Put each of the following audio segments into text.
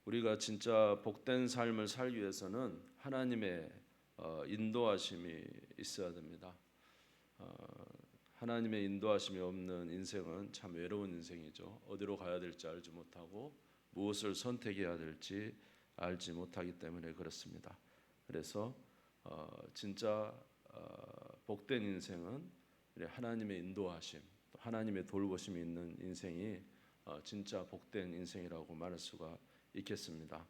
우리가 진짜 복된 삶을 살기 위해서는 하나님의 인도하심이 있어야 됩니다. 하나님의 인도하심이 없는 인생은 참 외로운 인생이죠. 어디로 가야 될지 알지 못하고 무엇을 선택해야 될지 알지 못하기 때문에 그렇습니다. 그래서 진짜 복된 인생은 하나님의 인도하심, 또 하나님의 돌보심이 있는 인생이 진짜 복된 인생이라고 말할 수가 있겠습니다.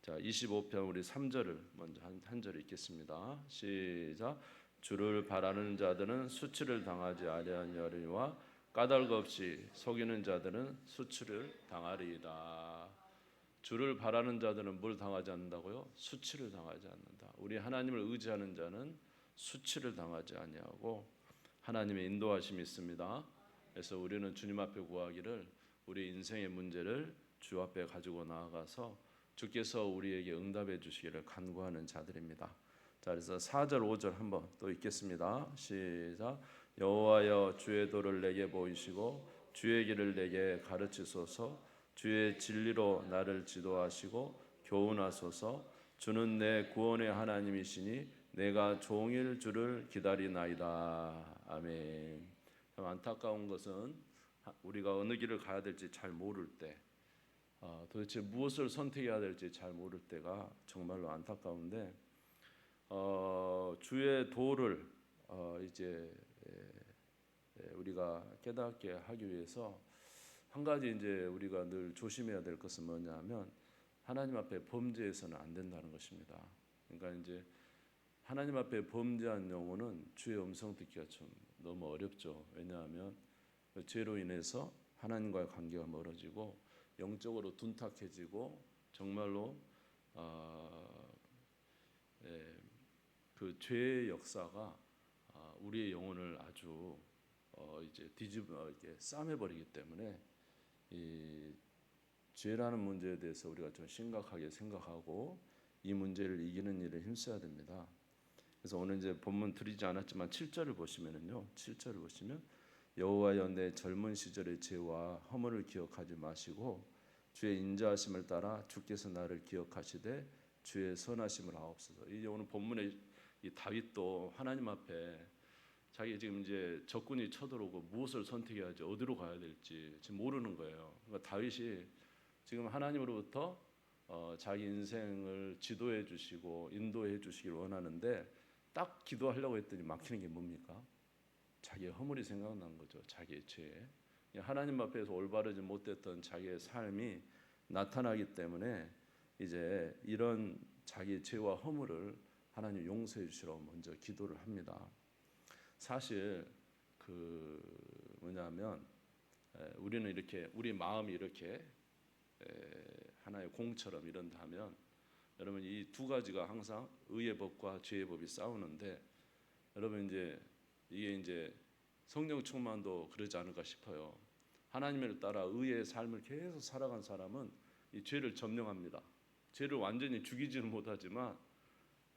자, 25편 우리 3절을 먼저 한 절 읽겠습니다. 시작. 주를 바라는 자들은 수치를 당하지 아니하려니와 까닭 없이 속이는 자들은 수치를 당하리이다. 주를 바라는 자들은 뭘 당하지 않는다고요? 수치를 당하지 않는다. 우리 하나님을 의지하는 자는 수치를 당하지 아니하고 하나님의 인도하심이 있습니다. 그래서 우리는 주님 앞에 구하기를 우리 인생의 문제를 주 앞에 가지고 나아가서 주께서 우리에게 응답해 주시기를 간구하는 자들입니다. 자, 그래서 4절 5절 한번 또 읽겠습니다. 시작. 여호와여 주의 도를 내게 보이시고 주의 길을 내게 가르치소서. 주의 진리로 나를 지도하시고 교훈하소서. 주는 내 구원의 하나님이시니 내가 종일 주를 기다리나이다. 아멘. 참 안타까운 것은 우리가 어느 길을 가야 될지 잘 모를 때, 도대체 무엇을 선택해야 될지 잘 모를 때가 정말로 안타까운데, 주의 도를 이제 우리가 깨닫게 하기 위해서 한 가지 이제 우리가 늘 조심해야 될 것은 뭐냐면 하나님 앞에 범죄해서는 안 된다는 것입니다. 그러니까 이제 하나님 앞에 범죄한 영혼은 주의 음성 듣기가 좀 너무 어렵죠. 왜냐하면 죄로 인해서 하나님과의 관계가 멀어지고 영적으로 둔탁해지고 정말로 그 죄의 역사가 우리의 영혼을 아주 이제 뒤집어 이렇게 싸매버리기 때문에 이 죄라는 문제에 대해서 우리가 좀 심각하게 생각하고 이 문제를 이기는 일에 힘써야 됩니다. 그래서 오늘 이제 본문 드리지 않았지만 7절을 보시면은요. 7절을 보시면 여호와여 내 젊은 시절의 죄와 허물을 기억하지 마시고 주의 인자하심을 따라 주께서 나를 기억하시되 주의 선하심을 하옵소서. 이 오늘 본문에 이 다윗도 하나님 앞에 자기 지금 이제 적군이 쳐들어오고 무엇을 선택해야 할지 어디로 가야 될지 지금 모르는 거예요. 그러니까 다윗이 지금 하나님으로부터 자기 인생을 지도해 주시고 인도해 주시길 원하는데 딱 기도하려고 했더니 막히는 게 뭡니까? 자기의 허물이 생각난 거죠. 자기의 죄. 하나님 앞에서 올바르지 못했던 자기의 삶이 나타나기 때문에 이제 이런 자기의 죄와 허물을 하나님 용서해 주시라고 먼저 기도를 합니다. 사실 그 뭐냐면 우리는 이렇게 우리 마음이 이렇게 하나의 공처럼 이런다면 여러분 이 두 가지가 항상 의의 법과 죄의 법이 싸우는데 여러분 이제 이게 이제 성령 충만도 그러지 않을까 싶어요. 하나님을 따라 의의 삶을 계속 살아간 사람은 이 죄를 점령합니다. 죄를 완전히 죽이지는 못하지만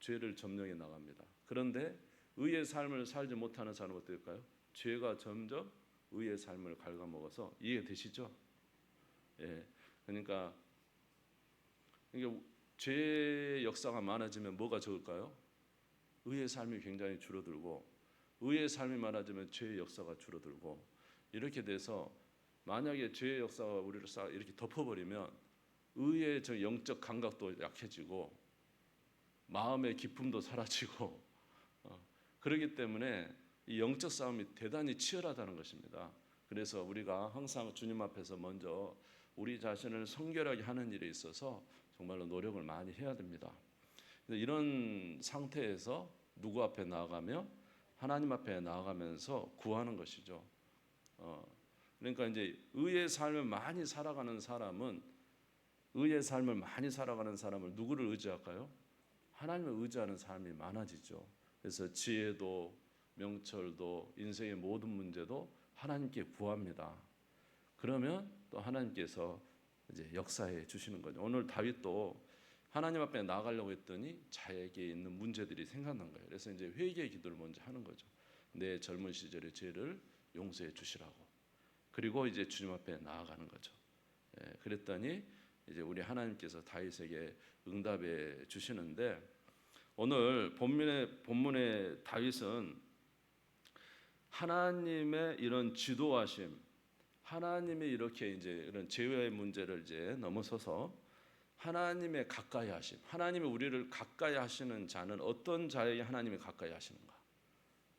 죄를 점령해 나갑니다. 그런데 의의 삶을 살지 못하는 사람은 어떨까요? 죄가 점점 의의 삶을 갉아먹어서 이해되시죠? 예, 그러니까 죄의 역사가 많아지면 뭐가 적을까요? 의의 삶이 굉장히 줄어들고 의의 삶이 많아지면 죄의 역사가 줄어들고 이렇게 돼서 만약에 죄의 역사가 우리를 이렇게 덮어버리면 의의 저 영적 감각도 약해지고 마음의 기쁨도 사라지고 그렇기 때문에 이 영적 싸움이 대단히 치열하다는 것입니다. 그래서 우리가 항상 주님 앞에서 먼저 우리 자신을 성결하게 하는 일에 있어서 정말로 노력을 많이 해야 됩니다. 이런 상태에서 누구 앞에 나아가며 하나님 앞에 나아가면서 구하는 것이죠. 그러니까 이제 의의 삶을 많이 살아가는 사람은 누구를 의지할까요? 하나님을 의지하는 삶이 많아지죠. 그래서 지혜도 명철도 인생의 모든 문제도 하나님께 구합니다. 그러면 또 하나님께서 이제 역사해 주시는 거죠. 오늘 다윗도 하나님 앞에 나가려고 했더니 자에게 있는 문제들이 생각난 거예요. 그래서 이제 회개의 기도를 먼저 하는 거죠. 내 젊은 시절의 죄를 용서해 주시라고. 그리고 이제 주님 앞에 나아가는 거죠. 그랬더니 이제 우리 하나님께서 다윗에게 응답해 주시는데, 오늘 본문의 다윗은 하나님의 이런 지도하심, 하나님의 이렇게 이제 이런 제외의 문제를 이제 넘어서서 하나님의 가까이 하심, 하나님이 우리를 가까이 하시는 자는 어떤 자에게 하나님이 가까이 하시는가?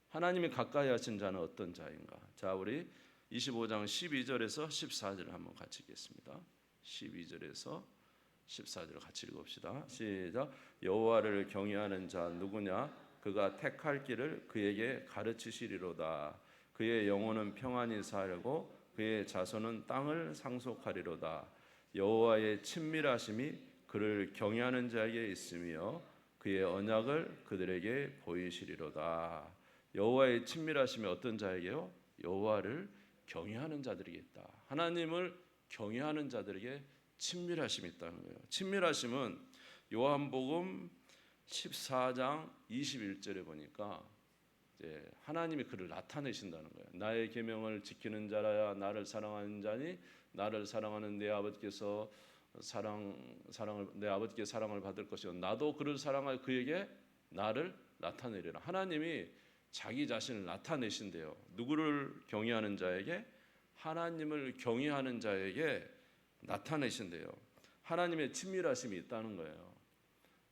하나님이 가까이 하신 자는 어떤 자인가? 자, 우리 25장 12절에서 14절을 한번 같이 읽겠습니다. 12절에서 14절 같이 읽읍시다. 시작. 여호와를 경외하는 자 누구냐? 그가 택할 길을 그에게 가르치시리로다. 그의 영혼은 평안히 살고 그의 자손은 땅을 상속하리로다. 여호와의 친밀하심이 그를 경외하는 자에게 있으며 그의 언약을 그들에게 보이시리로다. 여호와의 친밀하심이 어떤 자에게요? 여호와를 경외하는 자들에게 있다. 하나님을 경외하는 자들에게 친밀하심이 있다는 거예요. 친밀하심은 요한복음 14장 21절에 보니까 이제 하나님이 그를 나타내신다는 거예요. 나의 계명을 지키는 자라야 나를 사랑하는 자니 나를 사랑하는 내 아버지께서 내 아버지께 사랑을 받을 것이요 나도 그를 사랑하여 그에게 나를 나타내리라. 하나님이 자기 자신을 나타내신대요. 누구를 경외하는 자에게? 하나님을 경외하는 자에게 나타내신대요. 하나님의 친밀하심이 있다는 거예요.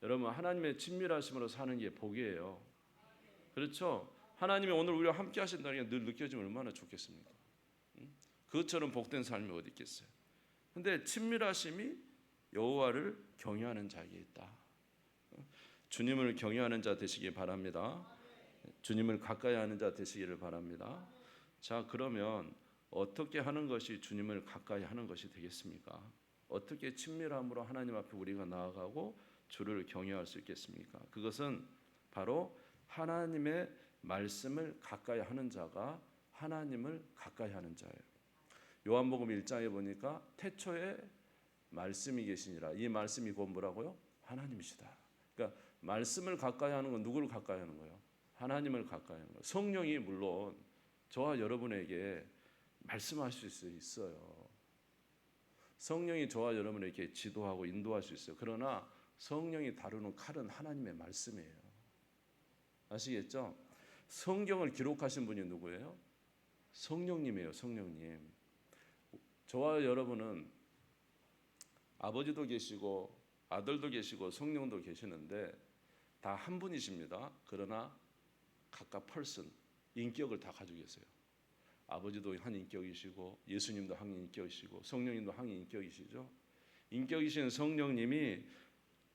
여러분, 하나님의 친밀하심으로 사는 게 복이에요. 그렇죠? 하나님이 오늘 우리와 함께 하신다는 게 늘 느껴지면 얼마나 좋겠습니까? 그것처럼 복된 삶이 어디 있겠어요? 근데 친밀하심이 여호와를 경외하는 자에게 있다. 주님을 경외하는 자 되시기 바랍니다. 주님을 가까이 하는 자 되시기를 바랍니다. 자, 그러면 어떻게 하는 것이 주님을 가까이 하는 것이 되겠습니까? 어떻게 친밀함으로 하나님 앞에 우리가 나아가고 주를 경외할 수 있겠습니까? 그것은 바로 하나님의 말씀을 가까이 하는 자가 하나님을 가까이 하는 자예요. 요한복음 1장에 보니까 태초에 말씀이 계시니라. 이 말씀이 곧 뭐라고요? 하나님이시다. 그러니까 말씀을 가까이 하는 건 누구를 가까이 하는 거예요? 하나님을 가까이 하는 거예요. 성령이 물론 저와 여러분에게 말씀하실 수 있어요. 성령이 저와 여러분에게 지도하고 인도할 수 있어요. 그러나 성령이 다루는 칼은 하나님의 말씀이에요. 아시겠죠? 성경을 기록하신 분이 누구예요? 성령님이에요. 성령님. 저와 여러분은 아버지도 계시고 아들도 계시고 성령도 계시는데 다 한 분이십니다. 그러나 각각 펄슨, 인격을 다 가지고 계세요. 아버지도 한 인격이시고 예수님도 한 인격이시고 성령님도 한 인격이시죠. 인격이신 성령님이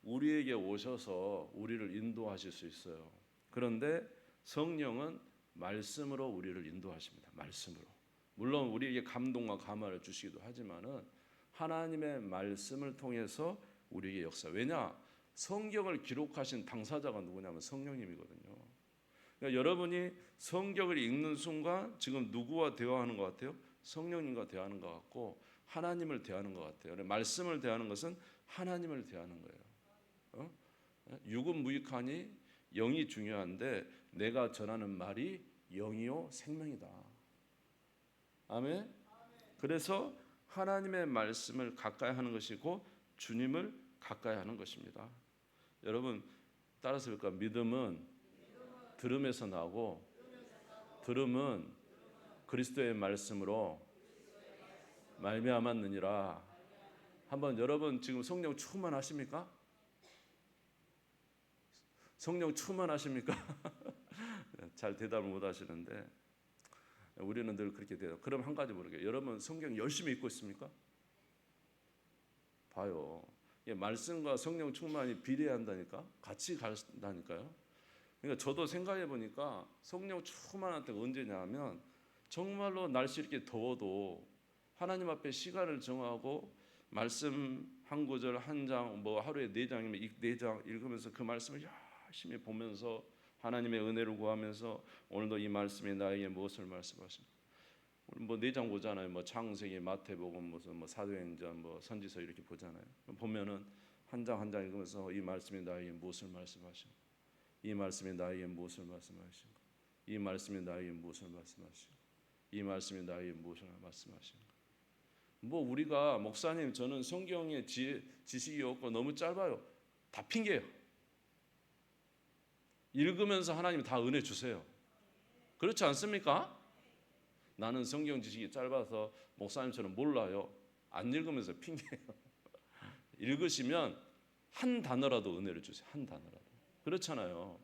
우리에게 오셔서 우리를 인도하실 수 있어요. 그런데 성령은 말씀으로 우리를 인도하십니다. 말씀으로. 물론 우리에게 감동과 감화를 주시기도 하지만은 하나님의 말씀을 통해서 우리에게 역사. 왜냐? 성경을 기록하신 당사자가 누구냐면 성령님이거든요. 그러니까 여러분이 성경을 읽는 순간 지금 누구와 대화하는 것 같아요? 성령님과 대화하는 것 같고 하나님을 대하는 것 같아요. 말씀을 대하는 것은 하나님을 대하는 거예요. 육은 무익하니 영이 중요한데 내가 전하는 말이 영이요 생명이다. 아멘. 그래서 하나님의 말씀을 가까이 하는 것이고 주님을 가까이 하는 것입니다. 여러분 따라서 볼까? 믿음은 들음에서 나고 들음은 그리스도의 말씀으로 말미암았느니라. 한번 여러분 지금 성령 충만하십니까? 성령 충만하십니까? 잘 대답을 못 하시는데 우리는 늘 그렇게 돼요. 그럼 한 가지 모르게요. 여러분 성경 열심히 읽고 있습니까? 봐요. 말씀과 성령 충만이 비례한다니까. 같이 간다니까요. 그러니까 저도 생각해 보니까 성령 충만할 때가 언제냐면 정말로 날씨 이렇게 더워도 하나님 앞에 시간을 정하고 말씀 한 구절 한 장 뭐 하루에 4장이면 4장 읽으면서 그 말씀을 열심히 보면서 하나님의 은혜를 구하면서 오늘도 이 말씀이 나에게 무엇을 말씀하십니까? 뭐 4장 보잖아요. 뭐 창세기, 마태복음, 무슨 뭐 사도행전, 뭐 선지서 이렇게 보잖아요. 보면은 한 장 한 장 읽으면서 이 말씀이 나에게 무엇을 말씀하십니까? 이 말씀이 나에게 무엇을 말씀하십니까? 이 말씀이 나에게 무엇을 말씀하십니까? 이 말씀이 나에게 무엇을 말씀하십니까? 뭐 우리가 목사님 저는 성경의 지식이 없고 너무 짧아요. 다 핑계예요. 읽으면서 하나님 다 은혜 주세요. 그렇지 않습니까? 나는 성경 지식이 짧아서 목사님처럼 몰라요. 안 읽으면서 핑계예요. 읽으시면 한 단어라도 은혜를 주세요. 한 단어라도. 그렇잖아요.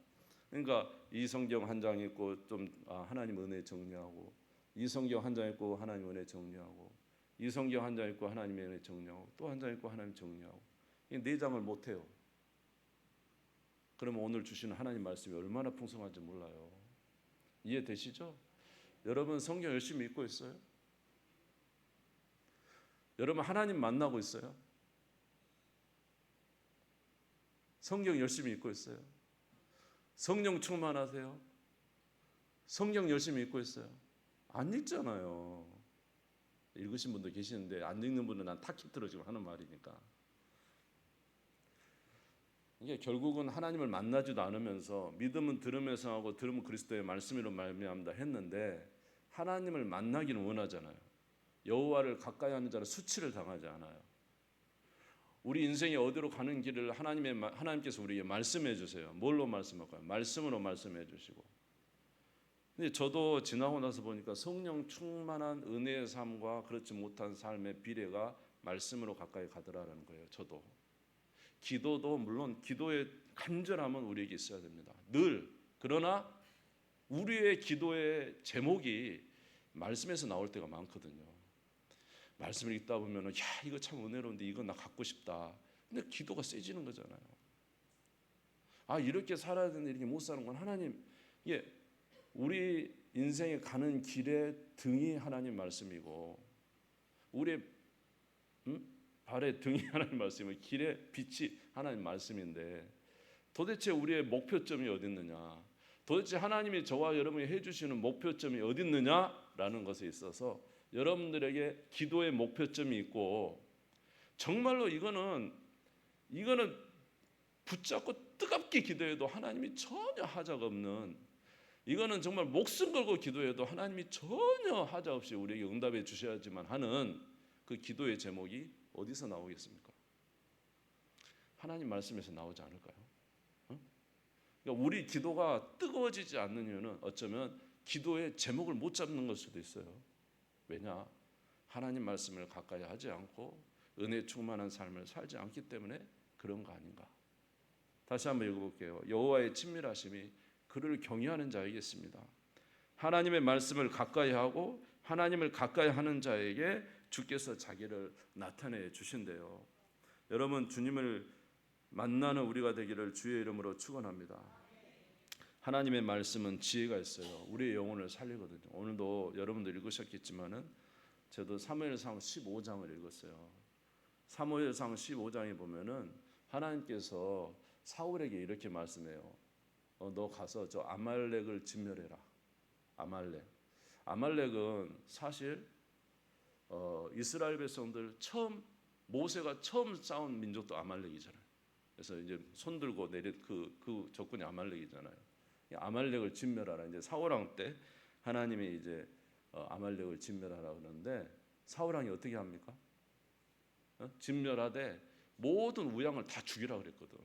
그러니까 이 성경 한 장 읽고 좀 하나님 은혜 정리하고, 이 성경 한 장 읽고 하나님 은혜 정리하고, 이 성경 한 장 읽고 하나님의 은혜 정리하고, 또 한 장 읽고 하나님 정리하고, 이 네 장을 못 해요. 그러면 오늘 주시는 하나님 말씀이 얼마나 풍성한지 몰라요. 이해되시죠? 여러분 성경 열심히 읽고 있어요? 여러분 하나님 만나고 있어요? 성경 열심히 읽고 있어요? 성령 충만하세요? 성경 열심히 읽고 있어요? 안 읽잖아요. 읽으신 분도 계시는데 안 읽는 분은 난 탁 힘들어 지금 하는 말이니까. 이게 결국은 하나님을 만나지도 않으면서 믿음은 들으면서 하고 들으면 그리스도의 말씀으로 말미암다 했는데 하나님을 만나기는 원하잖아요. 여호와를 가까이 하는 자는 수치를 당하지 않아요. 우리 인생이 어디로 가는 길을 하나님께서 우리에게 말씀해 주세요. 뭘로 말씀할까요? 말씀으로 말씀해 주시고. 근데 저도 지나고 나서 보니까 성령 충만한 은혜의 삶과 그렇지 못한 삶의 비례가 말씀으로 가까이 가더라는 거예요. 저도. 기도도 물론 기도의 간절함은 우리에게 있어야 됩니다. 늘. 그러나 우리의 기도의 제목이 말씀에서 나올 때가 많거든요. 말씀을 읽다 보면 야 이거 참 은혜로운데 이거 나 갖고 싶다. 근데 기도가 세지는 거잖아요. 아 이렇게 살아야 되는데 이렇게 못 사는 건 하나님 이게 우리 인생에 가는 길의 등이 하나님 말씀이고 우리의 발의 등이 하나님 말씀이고 길의 빛이 하나님 말씀인데 도대체 우리의 목표점이 어디 있느냐, 도대체 하나님이 저와 여러분이 해주시는 목표점이 어디 있느냐라는 것에 있어서 여러분들에게 기도의 목표점이 있고 정말로 이거는 붙잡고 뜨겁게 기도해도 하나님이 전혀 하자가 없는, 이거는 정말 목숨 걸고 기도해도 하나님이 전혀 하자 없이 우리에게 응답해 주셔야지만 하는 그 기도의 제목이 어디서 나오겠습니까? 하나님 말씀에서 나오지 않을까요? 그러니까 우리 기도가 뜨거워지지 않는 이유는 어쩌면 기도의 제목을 못 잡는 걸 수도 있어요. 왜냐? 하나님 말씀을 가까이 하지 않고 은혜 충만한 삶을 살지 않기 때문에 그런 거 아닌가? 다시 한번 읽어볼게요. 여호와의 친밀하심이 그를 경외하는 자이겠습니다. 하나님의 말씀을 가까이 하고 하나님을 가까이 하는 자에게 주께서 자기를 나타내 주신대요. 여러분 주님을 만나는 우리가 되기를 주의 이름으로 축원합니다. 하나님의 말씀은 지혜가 있어요. 우리의 영혼을 살리거든요. 오늘도 여러분들 읽으셨겠지만은 저도 사무엘상 15장을 읽었어요. 사무엘상 15장에 보면은 하나님께서 사울에게 이렇게 말씀해요. 너 가서 저 아말렉을 진멸해라. 아말렉은 사실 이스라엘 백성들 모세가 처음 싸운 민족도 아말렉이잖아요. 그래서 이제 손 들고 내린 그 적군이 아말렉이잖아요. 아말렉을 진멸하라. 이제 사울왕 때 하나님이 이제 아말렉을 진멸하라 그러는데 사울 왕이 어떻게 합니까? 진멸하되 모든 우양을 다 죽이라 그랬거든.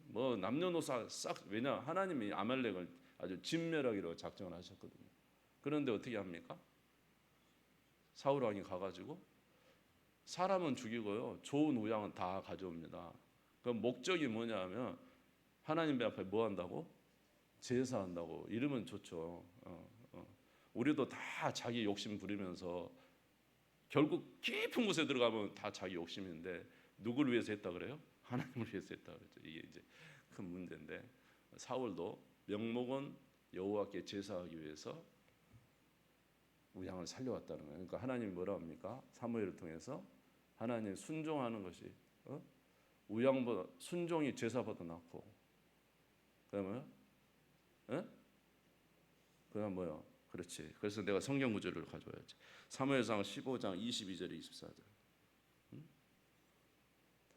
뭐 남녀노소 싹, 왜냐 하나님이 아말렉을 아주 진멸하기로 작정을 하셨거든요. 그런데 어떻게 합니까? 사울 왕이 가가지고 사람은 죽이고요 좋은 우양은 다 가져옵니다. 그 목적이 뭐냐면 하나님 앞에 뭐 한다고? 제사한다고. 이러면 좋죠. 우리도 다 자기 욕심 부리면서 결국 깊은 곳에 들어가면 다 자기 욕심인데 누구를 위해서 했다 그래요? 하나님을 위해서 했다 그랬죠. 이게 이제 큰 문제인데 사울도 명목은 여호와께 제사하기 위해서 우양을 살려왔다는 거예요. 그러니까 하나님이 뭐라 합니까? 사무엘을 통해서 하나님 순종하는 것이 우양보다 순종이 제사보다 낫고 그러면 그다음 뭐요? 그렇지. 그래서 내가 성경 구절을 가져와야지. 사무엘상 15장 22절 24절.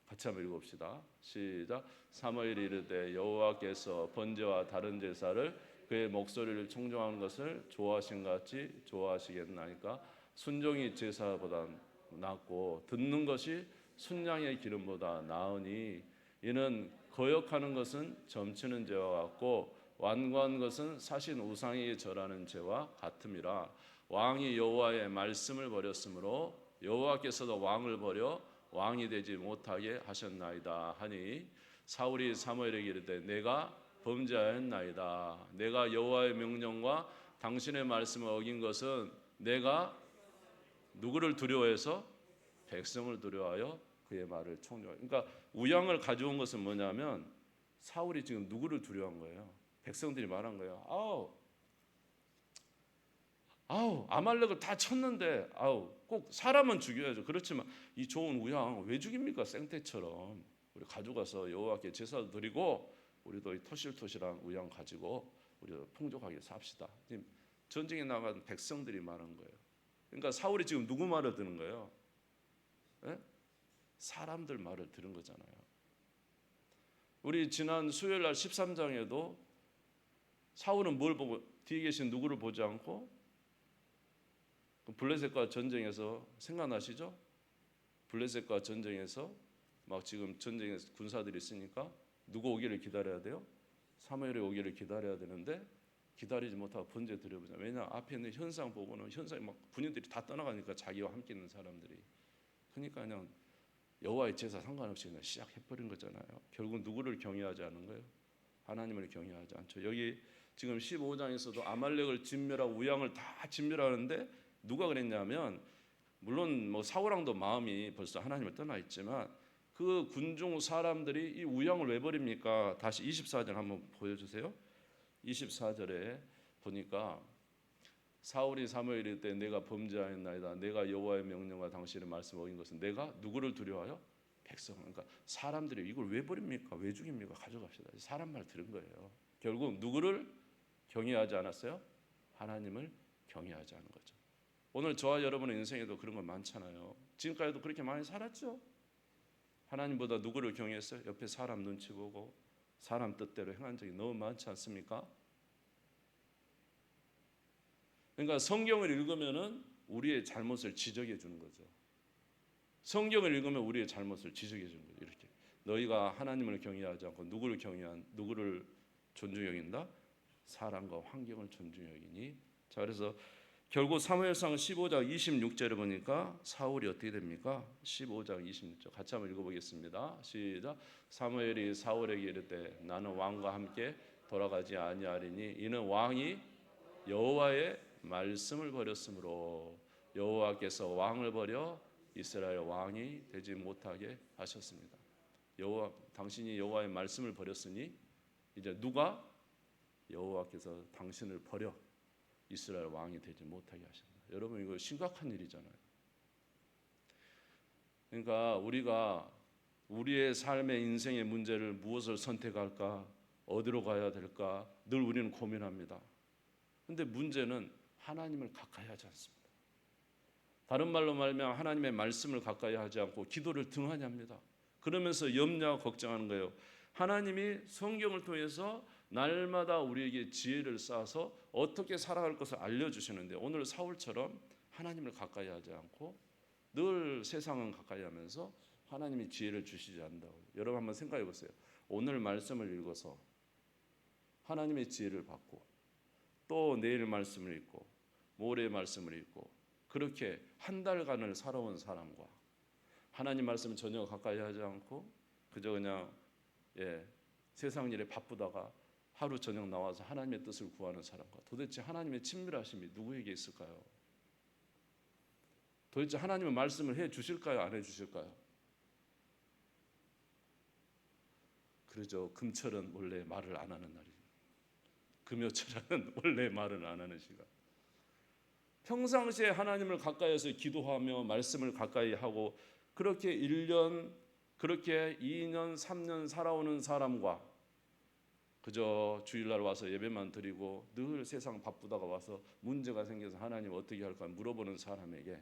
같이 한번 읽어봅시다. 시작. 사무엘이 이르되 여호와께서 번제와 다른 제사를 그의 목소리를 청종하는 것을 좋아하신 같이 좋아하시겠나이까? 순종이 제사보단 낫고 듣는 것이 순양의 기름보다 나으니 이는 거역하는 것은 점치는 죄와 같고 완고한 것은 사신 우상에게 절하는 죄와 같음이라. 왕이 여호와의 말씀을 버렸으므로 여호와께서도 왕을 버려 왕이 되지 못하게 하셨나이다 하니 사울이 사무엘에게 이르되 내가 범죄하였나이다. 내가 여호와의 명령과 당신의 말씀을 어긴 것은 내가 누구를 두려워해서 백성을 두려워하여 그의 말을 청종하여. 그러니까 우양을 가져온 것은 뭐냐면 사울이 지금 누구를 두려워한 거예요? 백성들이 말한 거예요. 아우 아말렉을 다 쳤는데 꼭 사람은 죽여야죠. 그렇지만 이 좋은 우양 왜 죽입니까? 생태처럼 우리 가져가서 여호와께 제사도 드리고 우리도 이 토실토실한 우양 가지고 우리도 풍족하게 삽시다. 지금 전쟁에 나간 백성들이 말한 거예요. 그러니까 사울이 지금 누구 말을 듣는 거예요? 예? 사람들 말을 들은 거잖아요. 우리 지난 수요일 날 13장에도 사울은 뭘 보고 뒤에 계신 누구를 보지 않고 블레셋과 전쟁에서 생각나시죠? 블레셋과 전쟁에서 막 지금 전쟁에 군사들이 있으니까 누구 오기를 기다려야 돼요? 사무엘이 오기를 기다려야 되는데 기다리지 못하고 번제 드려보자. 왜냐 앞에 있는 현상 보고는 현상이 막 군인들이 다 떠나가니까 자기와 함께 있는 사람들이 그러니까 그냥 여호와의 제사 상관없이 그냥 시작해버린 거잖아요. 결국 누구를 경외하지 않은 거예요? 하나님을 경외하지 않죠. 여기 지금 15장에서도 아말렉을 진멸하고 우양을 다 진멸하는데 누가 그랬냐면 물론 뭐 사울왕도 마음이 벌써 하나님을 떠나 있지만 그 군중 사람들이 이 우양을 왜 버립니까? 다시 24절 한번 보여주세요. 24절에 보니까 사울이 사무엘이 이르되 내가 범죄하였나이다. 내가 여호와의 명령과 당신의 말씀을 어긴 것은 내가 누구를 두려워하여? 백성. 그러니까 사람들이 이걸 왜 버립니까? 왜 죽입니까? 가져갑시다. 사람 말 들은 거예요. 결국 누구를 경외하지 않았어요? 하나님을 경외하지 않은 거죠. 오늘 저와 여러분의 인생에도 그런 거 많잖아요. 지금까지도 그렇게 많이 살았죠. 하나님보다 누구를 경외했어요? 옆에 사람 눈치 보고 사람 뜻대로 행한 적이 너무 많지 않습니까? 그러니까 성경을 읽으면은 우리의 잘못을 지적해 주는 거죠. 성경을 읽으면 우리의 잘못을 지적해 주는 거죠. 이렇게 너희가 하나님을 경외하지 않고 누구를 존중히 여긴다? 사람과 환경을 존중히 여기니. 자, 그래서 결국 사무엘상 15장 26절에 보니까 사울이 어떻게 됩니까? 15장 26절 같이 한번 읽어보겠습니다. 시작. 사무엘이 사울에게 이르되 나는 왕과 함께 돌아가지 아니하리니 이는 왕이 여호와의 말씀을 버렸으므로 여호와께서 왕을 버려 이스라엘 왕이 되지 못하게 하셨습니다. 당신이 여호와의 말씀을 버렸으니 이제 누가 여호와께서 당신을 버려 이스라엘 왕이 되지 못하게 하십니다. 여러분 이거 심각한 일이잖아요. 그러니까 우리가 우리의 삶의 인생의 문제를 무엇을 선택할까? 어디로 가야 될까? 늘 우리는 고민합니다. 근데 문제는 하나님을 가까이 하지 않습니다. 다른 말로 말하면 하나님의 말씀을 가까이 하지 않고 기도를 등한히 합니다. 그러면서 염려하고 걱정하는 거예요. 하나님이 성경을 통해서 날마다 우리에게 지혜를 쌓아서 어떻게 살아갈 것을 알려주시는데 오늘 사울처럼 하나님을 가까이 하지 않고 늘 세상은 가까이 하면서 하나님이 지혜를 주시지 않는다고. 여러분 한번 생각해 보세요. 오늘 말씀을 읽어서 하나님의 지혜를 받고 또 내일 말씀을 읽고 모레 말씀을 읽고 그렇게 한 달간을 살아온 사람과 하나님 말씀을 전혀 가까이 하지 않고 그저 그냥 세상 일에 바쁘다가 하루 저녁 나와서 하나님의 뜻을 구하는 사람과 도대체 하나님의 친밀하심이 누구에게 있을까요? 도대체 하나님은 말씀을 해 주실까요? 안 해 주실까요? 그러죠. 금철은 원래 말을 안 하는 날이에요. 금요철은 원래 말을 안 하는 시간. 평상시에 하나님을 가까이해서 기도하며 말씀을 가까이 하고 그렇게 1년 그렇게 2년 3년 살아오는 사람과 그저 주일날 와서 예배만 드리고 늘 세상 바쁘다가 와서 문제가 생겨서 하나님 어떻게 할까 물어보는 사람에게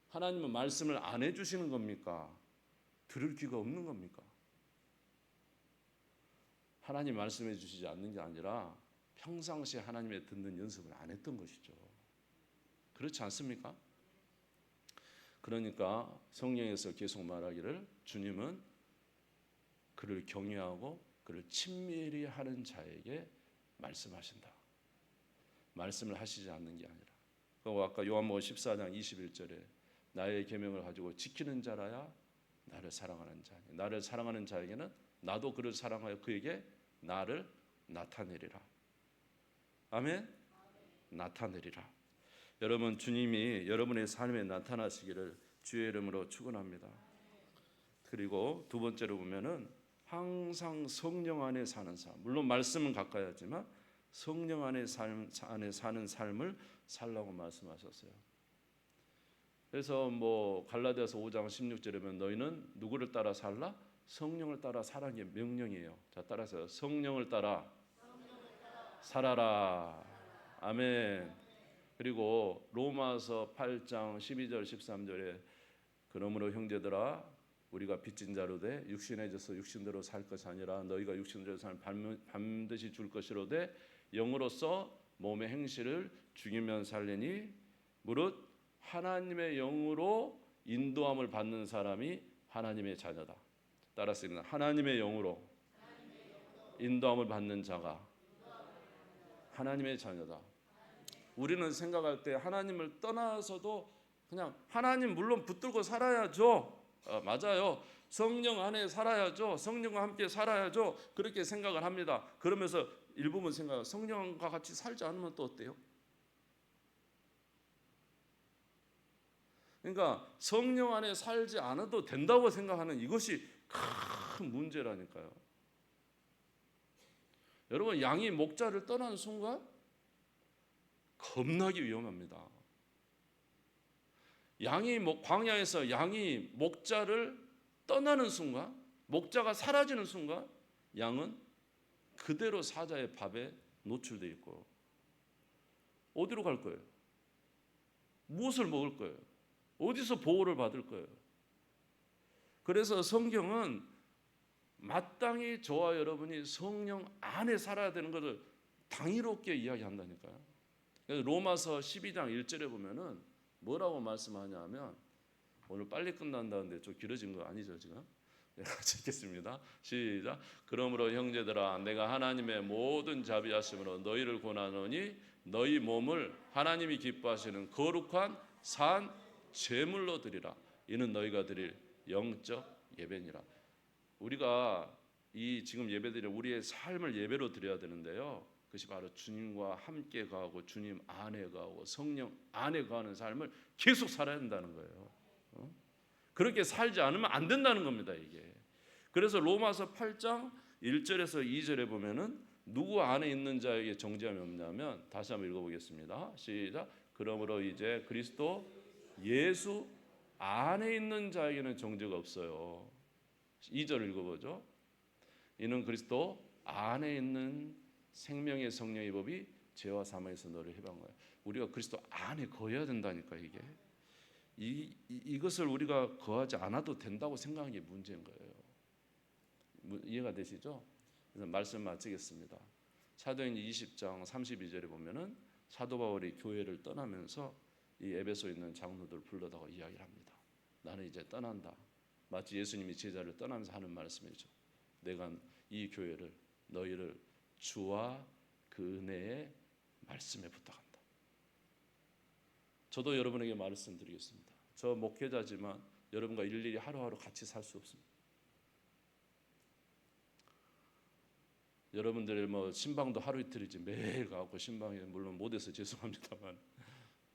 하나님은 말씀을 안 해주시는 겁니까? 들을 귀가 없는 겁니까? 하나님 말씀해 주시지 않는 게 아니라 평상시에 하나님의 듣는 연습을 안 했던 것이죠. 그렇지 않습니까? 그러니까 성경에서 계속 말하기를 주님은 그를 경외하고 그를 친밀히 하는 자에게 말씀하신다. 말씀을 하시지 않는 게 아니라. 그리고 아까 요한복음 14장 21절에 나의 계명을 가지고 지키는 자라야 나를 사랑하는 자니 나를 사랑하는 자에게는 나도 그를 사랑하여 그에게 나를 나타내리라. 아멘. 나타내리라. 여러분 주님이 여러분의 삶에 나타나시기를 주의 이름으로 축원합니다. 그리고 두 번째로 보면은 항상 성령 안에 사는 삶. 물론 말씀은 가까이 하지만 성령 안에 사는 삶을 살라고 말씀하셨어요. 그래서 뭐 갈라디아서 5장 16절에 보면 너희는 누구를 따라 살라? 성령을 따라 살라는 게 명령이에요. 자, 따라서 성령을 따라 살아라. 아멘. 그리고 로마서 8장 12절 13절에 그러므로 형제들아 우리가 빚진 자로 돼 육신에 져서 육신대로 살 것이 아니라 너희가 육신대로 살면 반드시 줄 것이로되 영으로서 몸의 행실을 죽이면 살리니 무릇 하나님의 영으로 인도함을 받는 사람이 하나님의 자녀다. 따라서 하나님의 영으로 인도함을 받는 자가 하나님의 자녀다. 우리는 생각할 때 하나님을 떠나서도 그냥 하나님 물론 붙들고 살아야죠. 맞아요. 성령 안에 살아야죠. 성령과 함께 살아야죠. 그렇게 생각을 합니다. 그러면서 일부분 생각해요. 성령과 같이 살지 않으면 또 어때요? 그러니까 성령 안에 살지 않아도 된다고 생각하는 이것이 큰 문제라니까요. 여러분 양이 목자를 떠나는 순간 겁나게 위험합니다. 광야에서 양이 목자를 떠나는 순간, 목자가 사라지는 순간 양은 그대로 사자의 밥에 노출되어 있고 어디로 갈 거예요? 무엇을 먹을 거예요? 어디서 보호를 받을 거예요? 그래서 성경은 마땅히 저와 여러분이 성령 안에 살아야 되는 것을 당위롭게 이야기한다니까요. 로마서 12장 1절에 보면은 뭐라고 말씀하냐면 오늘 빨리 끝난다는데 좀 길어진 거 아니죠 지금? 같이 읽겠습니다. 시작. 그러므로 형제들아 내가 하나님의 모든 자비하심으로 너희를 권하노니 너희 몸을 하나님이 기뻐하시는 거룩한 산 제물로 드리라. 이는 너희가 드릴 영적 예배니라. 우리가 이 지금 예배드리는 우리의 삶을 예배로 드려야 되는데요. 그것이 바로 주님과 함께 가고 주님 안에 가고 성령 안에 가는 삶을 계속 살아야 된다는 거예요. 그렇게 살지 않으면 안 된다는 겁니다, 이게. 그래서 로마서 8장 1절에서 2절에 보면은 누구 안에 있는 자에게 정죄함이 없냐면 다시 한번 읽어보겠습니다. 시작. 그러므로 이제 그리스도 예수 안에 있는 자에게는 정죄가 없어요. 2절 읽어보죠. 이는 그리스도 안에 있는 생명의 성령의 법이 죄와 사망에서 너를 해방한 거예요. 우리가 그리스도 안에 거해야 된다니까 이게. 이것을 우리가 거하지 않아도 된다고 생각하는 게 문제인 거예요. 이해가 되시죠? 그래서 말씀 마치겠습니다. 사도행전 20장 32절에 보면은 사도 바울이 교회를 떠나면서 이 에베소에 있는 장로들 불러다가 이야기를 합니다. 나는 이제 떠난다. 마치 예수님이 제자를 떠나면서 하는 말씀이죠. 내가 이 교회를 너희를 주와 그 은혜의 말씀에 부탁한다. 저도 여러분에게 말씀드리겠습니다. 저 목회자지만 여러분과 일일이 하루하루 같이 살 수 없습니다. 여러분들의 뭐 신방도 하루 이틀이지 매일 가고 신방에 물론 못해서 죄송합니다만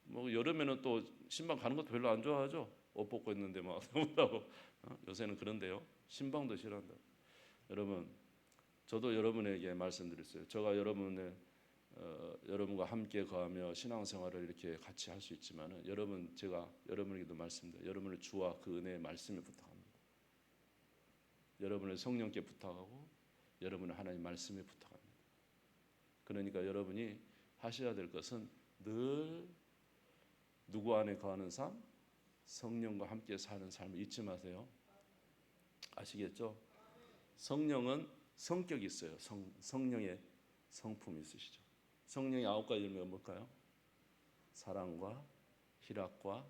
뭐 여름에는 또 신방 가는 것도 별로 안 좋아하죠. 옷 벗고 있는데 막 온다고 요새는 그런데요. 신방도 싫어한다. 여러분 저도 여러분에게 말씀드렸어요. 제가 여러분과 함께 거하며 신앙생활을 이렇게 같이 할 수 있지만은 제가 여러분에게도 말씀드려요. 여러분을 주와 그 은혜의 말씀에 부탁합니다. 여러분을 성령께 부탁하고 여러분을 하나님 말씀에 부탁합니다. 그러니까 여러분이 하셔야 될 것은 늘 누구 안에 거하는 삶? 성령과 함께 사는 삶을 잊지 마세요. 아시겠죠? 성령은 성격이 있어요. 성령의 성품이 있으시죠. 성령의 9가지 열매가 뭘까요? 사랑과 희락과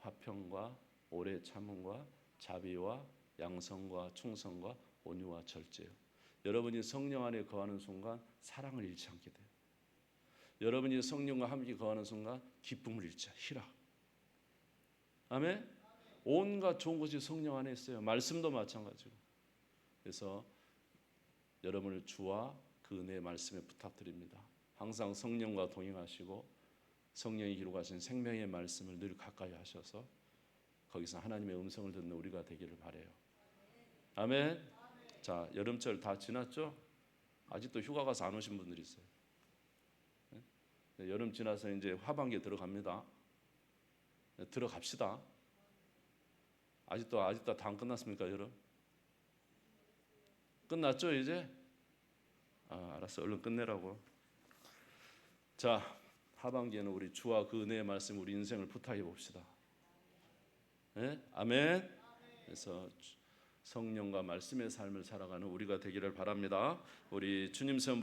화평과 오래 참음과 자비와 양성과 충성과 온유와 절제요. 여러분이 성령 안에 거하는 순간 사랑을 잃지 않게 돼요. 여러분이 성령과 함께 거하는 순간 기쁨을 잃지 않아요. 희락. 아멘. 온갖 좋은 것이 성령 안에 있어요. 말씀도 마찬가지고. 그래서 여러분을 주와 그 은혜의 말씀에 부탁드립니다. 항상 성령과 동행하시고 성령이 기록하신 생명의 말씀을 늘 가까이 하셔서 거기서 하나님의 음성을 듣는 우리가 되기를 바라요. 아멘. 자, 여름철 다 지났죠? 아직도 휴가 가서 안 오신 분들이 있어요. 네, 여름 지나서 이제 하반기에 들어갑니다. 네, 들어갑시다. 아직도 다 안 끝났습니까, 여름? 끝났죠, 이제? 알았어, 얼른 끝내라고. 자, 하반기에는 우리 주와 그 은혜의 말씀 우리 인생을 부탁해 봅시다. 네? 아멘. 그래서 성령과 말씀의 삶을 살아가는 우리가 되기를 바랍니다. 우리 주님 세움